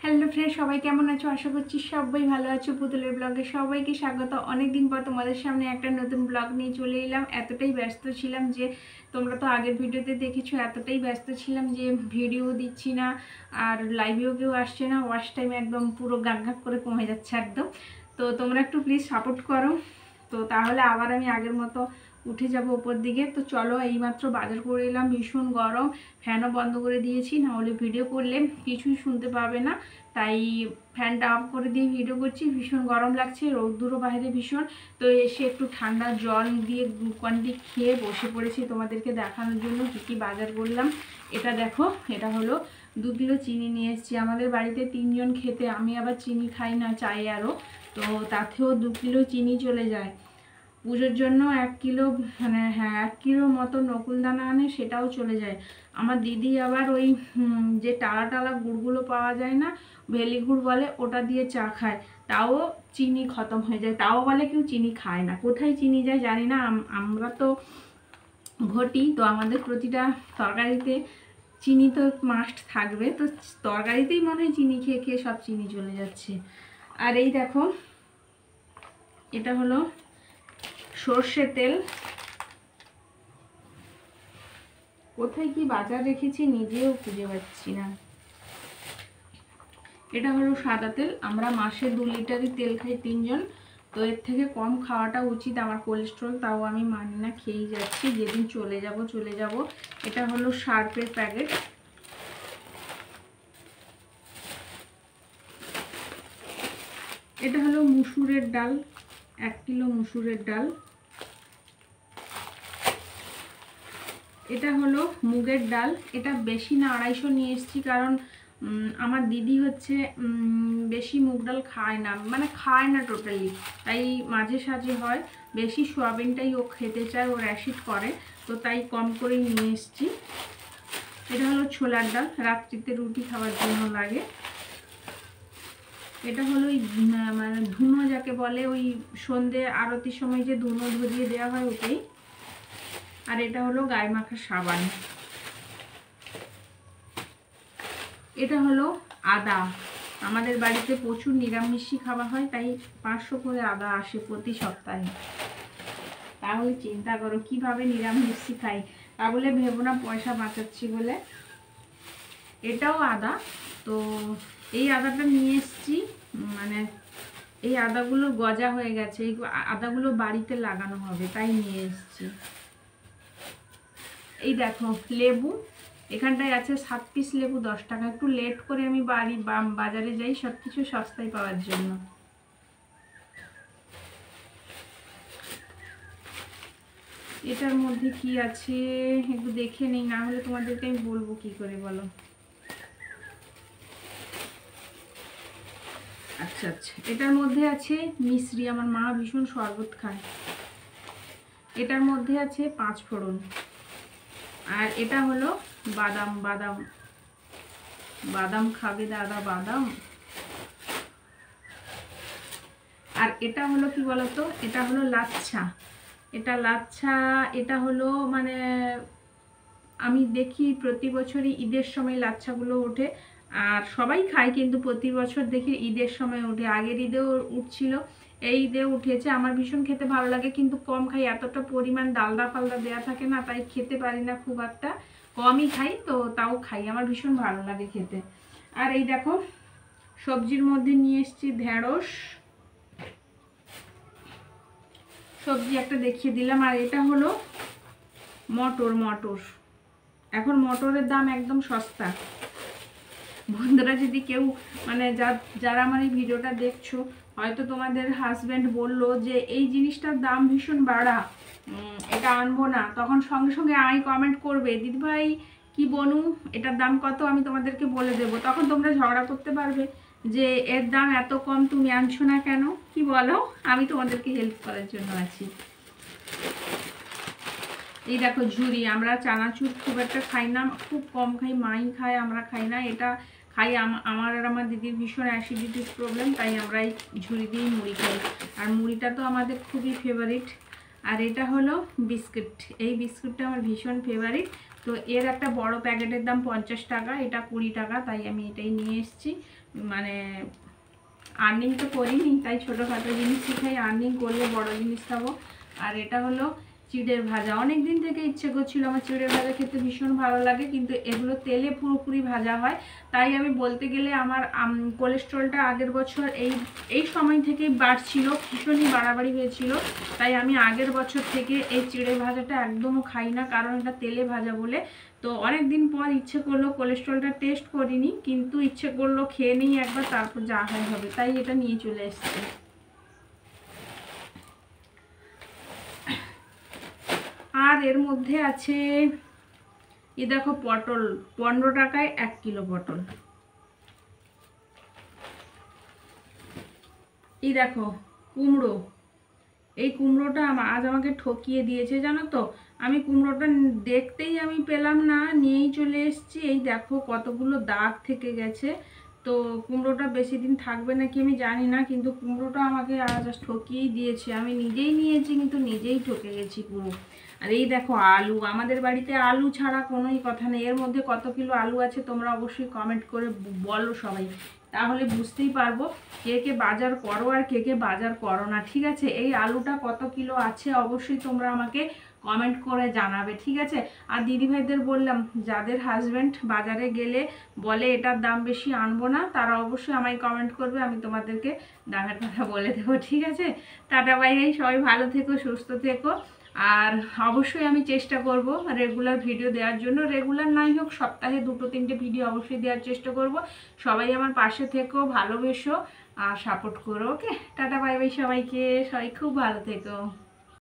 Hello friend, সবাই কেমন আছো? আশা করছি সবাই ভালো আছো। পুতুলের ব্লগে সবাইকে স্বাগত। অনেক দিন পর তোমাদের সামনে একটা নতুন ব্লগ নিয়ে চলে এলাম। এতটাই ব্যস্ত ছিলাম যে তোমরা তো আগের ভিডিওতে দেখেছো, এতটাই ব্যস্ত ছিলাম যে ভিডিও দিচ্ছি না, আর লাইভেও কেউ আসছে না। ওয়াচ টাইম একদম পুরো গাক গাক করে কমে যাচ্ছে একদম। তো তোমরা একটু প্লিজ সাপোর্ট করো, তো তাহলে আবার আমি আগের মতো উঠে যাব উপর দিকে। তো চলো, এইমাত্র বাজার করে এলাম। ভীষণ গরম, ফ্যানও বন্ধ করে দিয়েছি, নাহলে ভিডিও করলে কিছুই শুনতে পাবে না। তাই ফ্যানটা অফ করে দিয়ে ভিডিও করছি। ভীষণ গরম লাগছে, রোদ্দুরও বাইরে ভীষণ। তো এসে একটু ঠান্ডা জল দিয়ে গ্লুকন-ডি খেয়ে বসে পড়েছি তোমাদেরকে দেখানোর জন্য কী কী বাজার করলাম। এটা দেখো, এটা হলো 2 কিলো চিনি নিয়ে এসেছি। আমাদের বাড়িতে 3 জন খেতে, আমি আবার চিনি খাই না, চাই আরও। তো তাতেও 2 কিলো চিনি চলে যায়। পুজোর জন্য 1 কিলো, মানে 1 কিলো মতো নকুলদানা আনে, সেটাও চলে যায়। আমার দিদি আবার ওই যে টালা টালা গুড়গুলো পাওয়া যায় না, ভেলি গুড় বলে, ওটা দিয়ে চা খায়। তাও চিনি খতম হয়ে যায়, তাও বলে কেউ চিনি খায় না। কোথায় চিনি যায় জানি না। আমরা তো ঘটি, তো আমাদের প্রতিটা তরকারিতে চিনি তো মাস্ট থাকবে। তো তরকারিতেই মনে হয় চিনি খেয়ে খেয়ে সব চিনি চলে যাচ্ছে। আর এই দেখো, এটা হলো সর্ষে তেল। কোথায় কি বাজার রেখেছি নিজেও খুঁজে পাচ্ছি না। এটা হলো সাদা তেল। আমরা মাসে 2 লিটারই তেল খাই 3 জন। তো এর থেকে কম খাওয়াটা উচিত। আমার কোলেস্ট্রল, তাও আমি মানি না, খেয়েই যাচ্ছি। যেদিন চলে যাব। এটা হলো শার্পের প্যাকেট। এটা হলো মুসুরের ডাল, 1 কিলো মুসুরের ডাল। এটা হলো মুগের ডাল। এটা বেশি না, 250 নিয়ে এসেছি, কারণ আমার দিদি হচ্ছে বেশি মুগ ডাল খায় না, মানে খায় না টোটালি। তাই মাঝে সাঝে হয়, বেশি সোয়াবিনটাই ও খেতে চায়, ওর অ্যাসিড করে। তো তাই কম করেই নিয়ে এসেছি। এটা হলো ছোলার ডাল, রাত্রিতে রুটি খাওয়ার জন্য লাগে। এটা হলো ওই মানে ধুনো যাকে বলে, ওই সন্ধে আরতির সময় যে ধুনো ধরিয়ে দেওয়া হয়, ওটাই। আর এটা হলো গায়ে মাখা সাবান। এটা হলো আদা। আমাদের বাড়িতে প্রচুর নিরামিষই খাওয়া হয়, তাই 500 করে আদা আসে প্রতি সপ্তাহে। তাহলে চিন্তা করো কিভাবে নিরামিষই খাই, তা বলে ভেবো না পয়সা বাঁচাচ্ছি বলে। এটাও আদা। তো এই আদাটা নিয়ে এসছি, মানে এই আদাগুলো গজা হয়ে গেছে, এই আদাগুলো বাড়িতে লাগানো হবে, তাই নিয়ে এসছি। এই দেখো লেবু, এখানটায় আছে 7 পিস লেবু, 10 টাকা। একটু লেট করে আমি বাজারে যাই সব কিছু সস্তায় পাওয়ার জন্য। এটার মধ্যে কি আছে একটু দেখে নেই, না হলে তোমাদেরকে আমি বলবো কি করে, বলো। আচ্ছা, এটার মধ্যে আছে মিশ্রি, আমার মা ভীষণ শরবত খায়। এটার মধ্যে আছে 5 ফোড়ন। আর এটা হলো বাদাম। বাদাম খাবে দাদা, বাদাম। আর এটা হলো কি বলতো, এটা হলো লাচ্ছা। এটা হলো মানে আমি দেখি প্রতি বছরই ঈদের সময় লাচ্ছাগুলো ওঠে, আর সবাই খায়, কিন্তু প্রতি বছর দেখি ঈদের সময় ওঠে। আগের ঈদেও উঠছিল, এই ঈদেও উঠেছে। আমার ভীষণ খেতে ভালো লাগে, কিন্তু কম খাই, এতটা পরিমাণ ডালদা ফালদা দেওয়া থাকে না, তাই খেতে পারি না খুব একটা, কমই খাই। তো তাও খাই, আমার ভীষণ ভালো লাগে খেতে। আর এই দেখো, সবজির মধ্যে নিয়ে এসেছি ঢেঁড়স, সবজি একটা দেখিয়ে দিলাম। আর এটা হলো মটর। এখন মটরের দাম একদম সস্তা। বন্ধুরা, যদি কেউ মানে যারা আমার এই ভিডিওটা দেখছো, হয়তো তোমাদের হাজব্যান্ড বললো যে এই জিনিসটার দাম ভীষণ বাড়া, এটা আনবো না, তখন সঙ্গে সঙ্গে আমায় কমেন্ট করবে, দিদিভাই কি বনু, এটার দাম কত, আমি তোমাদেরকে বলে দেবো। তখন তোমরা ঝগড়া করতে পারবে যে এর দাম এত কম, তুমি আনছো না কেন, কি বলো। আমি তোমাদেরকে হেল্প করার জন্য আছি। এই দেখো ঝুরি, আমরা চানাচুর খুব একটা খাই না, খুব কম খাই, মাই খায়, আমরা খাই না। এটা খাই আমার আর আমার দিদির ভীষণ অ্যাসিডিটির প্রবলেম, তাই আমরা এই ঝুরি দিয়েই মুড়ি খাই। আর মুড়িটা তো আমাদের খুবই ফেভারিট। আর এটা হলো বিস্কুট, এই বিস্কুটটা আমার ভীষণ ফেভারিট। তো এর একটা বড় প্যাকেটের দাম 50 টাকা, এটা 20 টাকা, তাই আমি এটাই নিয়ে এসেছি। মানে আর্নিং তো করিনি, তাই ছোটোখাটো জিনিসই খাই, আর্নিং করলে বড় জিনিস খাবো। আর এটা হলো চিড়ের ভাজা। অনেক দিন থেকে ইচ্ছে করছিল আমার চিড়ের ভাজা খেতে, ভীষণ ভালো লাগে, কিন্তু এগুলো তেলে পুরোপুরি ভাজা হয়। তাই আমি বলতে গেলে আমার কোলেস্ট্রলটা আগের বছর এই সময় থেকেই বাড়ছিল, ভীষণই বাড়াবাড়ি হয়েছিল। তাই আমি আগের বছর থেকে এই চিড়ের ভাজাটা একদমও খাই না, কারণ এটা তেলে ভাজা বলে। তো অনেক দিন পর ইচ্ছে করলো, কোলেস্ট্রলটা টেস্ট করিনি, কিন্তু ইচ্ছে করলো খেয়ে নিই একবার, তারপর যা হয় হবে, তাই এটা নিয়ে চলে এসেছি। আর এর মধ্যে আছে এই দেখো পটল, 15 টাকায় 1 কিলো পটল। এই দেখো কুমড়ো, এই কুমড়োটা আজ আমাকে ঠকিয়ে দিয়েছে জানো তো। আমি কুমড়োটা দেখতেই আমি পেলাম না, নিয়েই চলে এসেছি। এই দেখো কতগুলো দাগ থেকে গেছে। তো কুমড়োটা বেশি দিন থাকবে নাকি আমি জানি না, কিন্তু কুমড়োটা আমাকে আজ ঠকিয়েই দিয়েছে। আমি নিজেই নিয়েছি কিন্তু নিজেই ঠকে গেছি পুরো। আর এই দেখো আলু, আমাদের বাড়িতে আলু ছাড়া কোনোই কথা নেই। এর মধ্যে কত কিলো আলু আছে তোমরা অবশ্যই কমেন্ট করে বলো সবাই, তাহলে বুঝতেই পারবো কে কে বাজার করো আর কে কে বাজার করো না। ঠিক আছে, এই আলুটা কত কিলো আছে অবশ্যই তোমরা আমাকে কমেন্ট করে জানাবে, ঠিক আছে। আর দিদিভাইদের বললাম, যাদের হাজব্যান্ড বাজারে গেলে বলে এটার দাম বেশি আনবো না, তারা অবশ্যই আমায় কমেন্ট করবে, আমি তোমাদেরকে দামের কথা বলে দেবো, ঠিক আছে। টাটা বাই বাই, সবাই ভালো থেকো, সুস্থ থেকো। আর অবশ্যই আমি চেষ্টা করব রেগুলার ভিডিও দেওয়ার জন্য, রেগুলার নাই হোক সপ্তাহে 2-3টে ভিডিও অবশ্যই দেওয়ার চেষ্টা করব। সবাই আমার পাশে থেকো, ভালোবেসো আর সাপোর্ট করো, ওকে। টাটা বাই বাই সবাইকে, সবাই খুব ভালো থেকো।